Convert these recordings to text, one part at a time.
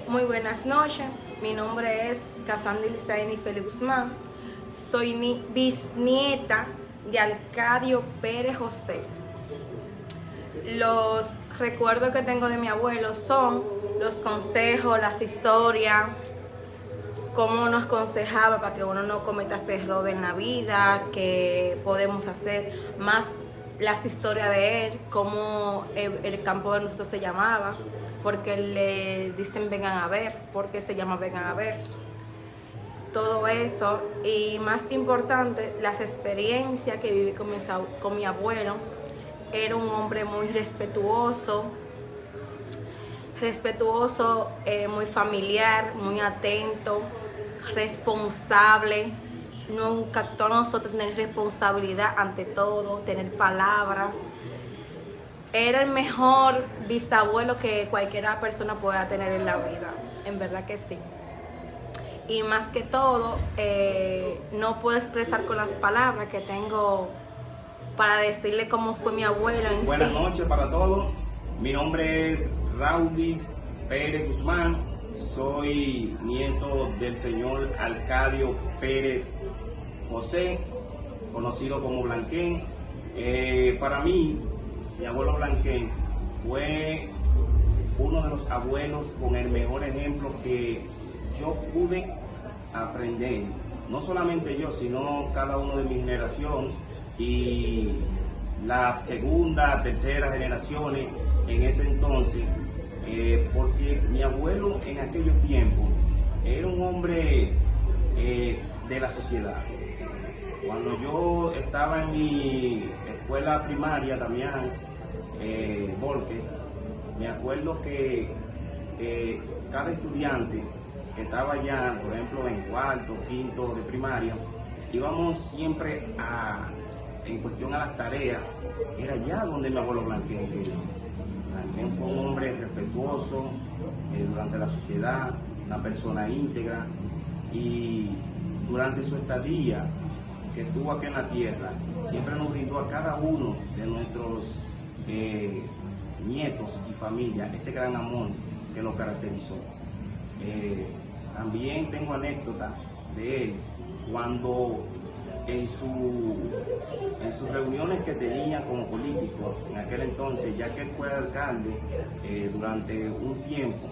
Muy buenas noches, mi nombre es Casandra Lizaini Félix Guzmán, soy bisnieta de Arcadio Pérez José. Los recuerdos que tengo de mi abuelo son los consejos, las historias, cómo nos aconsejaba para que uno no cometa ese error en la vida, qué podemos hacer, más las historias de él, cómo el campo de nosotros se llamaba, porque le dicen vengan a ver, porque se llama vengan a ver, todo eso. Y más importante, las experiencias que viví con mi abuelo. Era un hombre muy respetuoso, muy familiar, muy atento, responsable. Nunca a todos nosotros tener responsabilidad ante todo, tener palabra. Era el mejor bisabuelo que cualquier persona pueda tener en la vida, en verdad que sí. Y más que todo, no puedo expresar con las palabras que tengo para decirle cómo fue mi abuelo en Buenas sí. noches para todos. Mi nombre es Raudis Pérez Guzmán. Soy nieto del señor Arcadio Pérez José, conocido como Blanquén. Para mí, mi abuelo Blanquén fue uno de los abuelos con el mejor ejemplo que yo pude aprender. No solamente yo, sino cada uno de mi generación y la segunda, tercera generaciones en ese entonces, porque mi abuelo en aquellos tiempos era un hombre de la sociedad. Cuando yo estaba en mi escuela primaria, Damián Volques, me acuerdo que cada estudiante que estaba ya, por ejemplo, en cuarto, quinto de primaria, íbamos siempre en cuestión a las tareas, era ya donde mi abuelo Blanquén. Blanquén fue un hombre respetuoso durante la sociedad, una persona íntegra, y durante su estadía que estuvo aquí en la tierra, siempre nos brindó a cada uno de nuestros nietos y familia ese gran amor que lo caracterizó. También tengo anécdotas de él cuando en sus reuniones que tenía como político en aquel entonces, ya que él fue alcalde durante un tiempo,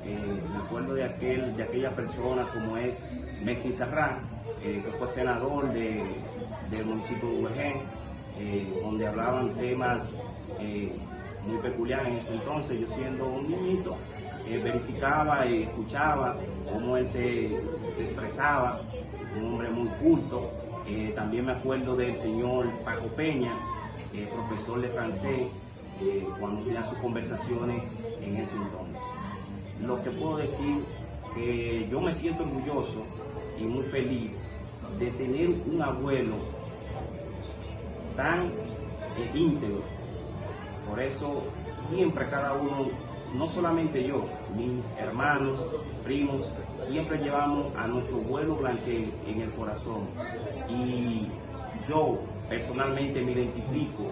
me acuerdo de aquella persona como es Messi Sarrán, que fue senador del municipio de Uvejen, donde hablaban temas muy peculiares en ese entonces. Yo siendo un niñito, verificaba y escuchaba cómo él se expresaba, un hombre muy culto. También me acuerdo del señor Paco Peña, profesor de francés, cuando tenía sus conversaciones en ese entonces. Lo que puedo decir que yo me siento orgulloso y muy feliz de tener un abuelo tan íntegro. Por eso siempre cada uno, no solamente yo, mis hermanos, primos, siempre llevamos a nuestro abuelo Blanquén en el corazón. Y yo personalmente me identifico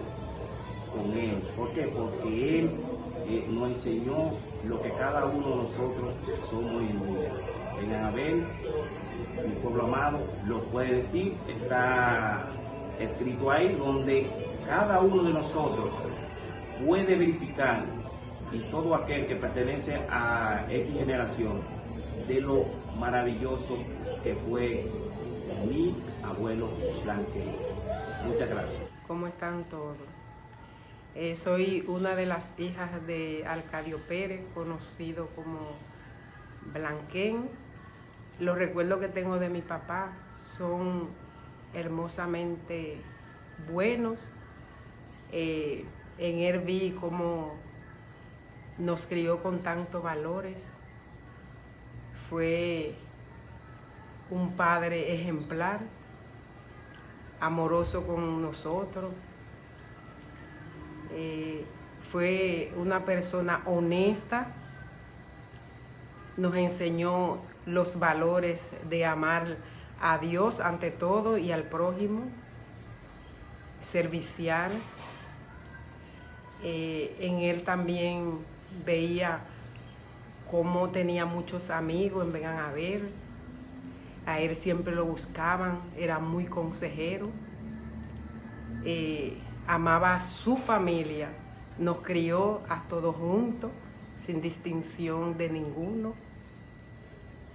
con él. ¿Por qué? Porque él nos enseñó lo que cada uno de nosotros somos hoy en día. Vengan a ver, mi pueblo amado lo puede decir, está escrito ahí, donde cada uno de nosotros puede verificar, y todo aquel que pertenece a X generación, de lo maravilloso que fue mi abuelo Blanquén. Muchas gracias. ¿Cómo están todos? Soy una de las hijas de Arcadio Pérez, conocido como Blanquén. Los recuerdos que tengo de mi papá son hermosamente buenos. En él vi cómo nos crió con tantos valores. Fue un padre ejemplar, amoroso con nosotros. Fue una persona honesta. Nos enseñó los valores de amar a Dios ante todo y al prójimo, servicial. En él también veía cómo tenía muchos amigos en Vengan a Ver. A él siempre lo buscaban, era muy consejero. Amaba a su familia, nos crió a todos juntos, sin distinción de ninguno.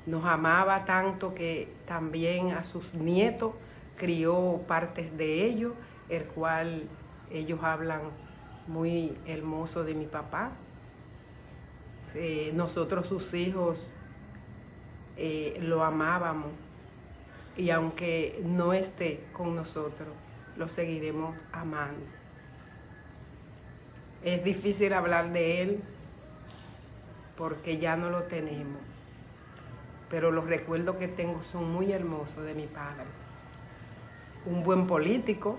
Nos amaba tanto que también a sus nietos crió partes de ellos, el cual ellos hablan muy hermoso de mi papá. Nosotros sus hijos lo amábamos, y aunque no esté con nosotros, lo seguiremos amando. Es difícil hablar de él porque ya no lo tenemos, pero los recuerdos que tengo son muy hermosos de mi padre. Un buen político,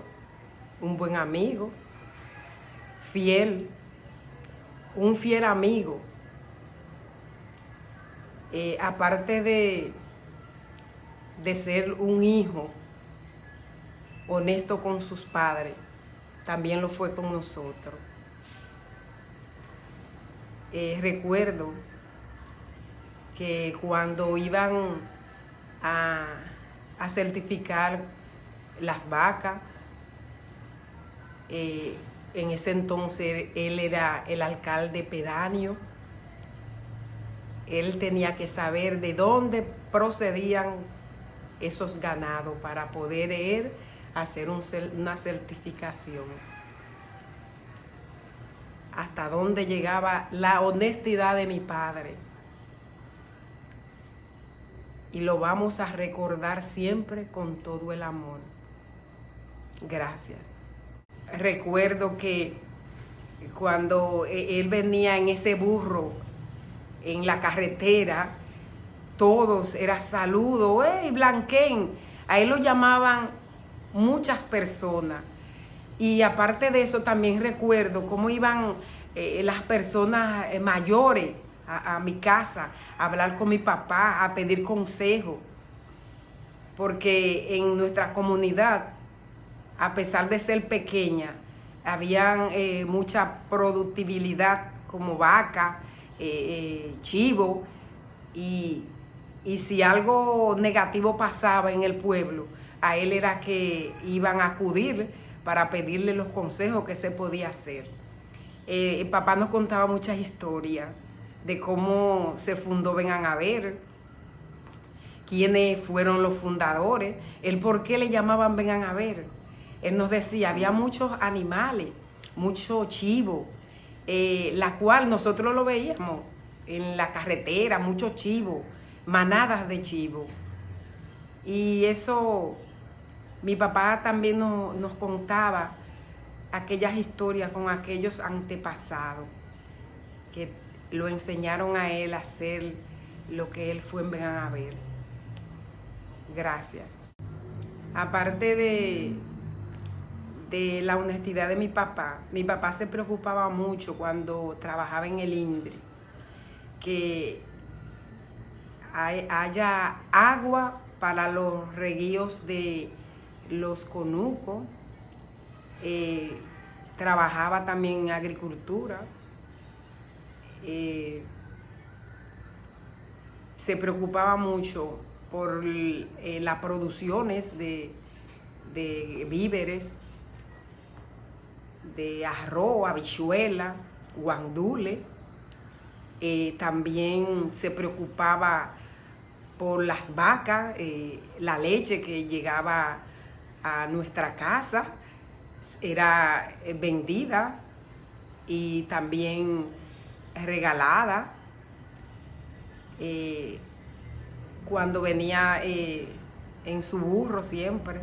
un buen amigo, fiel, un fiel amigo. Aparte de ser un hijo honesto con sus padres, también lo fue con nosotros. Recuerdo que cuando iban a certificar las vacas, en ese entonces él era el alcalde pedáneo. Él tenía que saber de dónde procedían esos ganados para poder él hacer una certificación. Hasta dónde llegaba la honestidad de mi padre. Y lo vamos a recordar siempre con todo el amor. Gracias. Recuerdo que cuando él venía en ese burro, en la carretera, todos era saludo, ¡hey, Blanquén! A él lo llamaban muchas personas. Y aparte de eso, también recuerdo cómo iban las personas mayores a mi casa a hablar con mi papá, a pedir consejo. Porque en nuestra comunidad, a pesar de ser pequeña, habían mucha productividad como vaca, chivo, y si algo negativo pasaba en el pueblo, a él era que iban a acudir para pedirle los consejos que se podía hacer. El papá nos contaba muchas historias de cómo se fundó Vengan a Ver, quiénes fueron los fundadores, el por qué le llamaban Vengan a Ver. Él nos decía, había muchos animales, mucho chivo, la cual nosotros lo veíamos en la carretera, muchos chivos, manadas de chivo. Y eso, mi papá también nos contaba aquellas historias con aquellos antepasados que lo enseñaron a él a hacer lo que él fue en Vengan a Ver. Gracias. Aparte de la honestidad de mi papá se preocupaba mucho cuando trabajaba en el INDRE, que haya agua para los reguíos de los conucos. Trabajaba también en agricultura. Se preocupaba mucho por las producciones de víveres, de arroz, habichuela, guandule. También se preocupaba por las vacas, la leche que llegaba a nuestra casa era vendida y también regalada. Cuando venía en su burro siempre,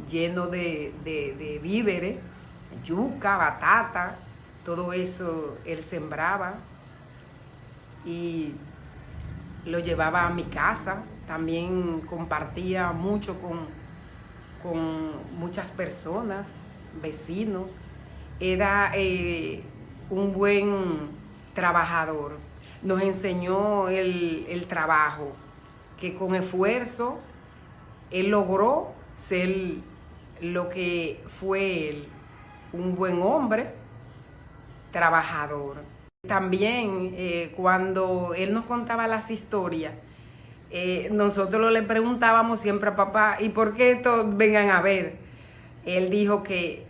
lleno de víveres, yuca, batata, todo eso él sembraba y lo llevaba a mi casa. También compartía mucho con muchas personas, vecinos. Era un buen trabajador. Nos enseñó el trabajo, que con esfuerzo él logró ser lo que fue él, un buen hombre, trabajador. También cuando él nos contaba las historias, nosotros le preguntábamos siempre a papá, ¿y por qué estos vengan a ver? Él dijo que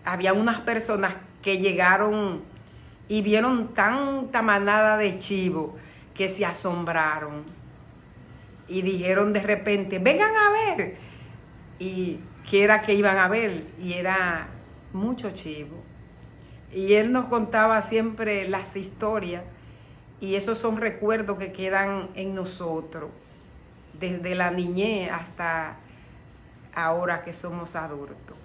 había unas personas que llegaron y vieron tanta manada de chivo que se asombraron y dijeron de repente, vengan a ver. Y que era que iban a ver, y era mucho chivo. Y él nos contaba siempre las historias, y esos son recuerdos que quedan en nosotros, desde la niñez hasta ahora que somos adultos.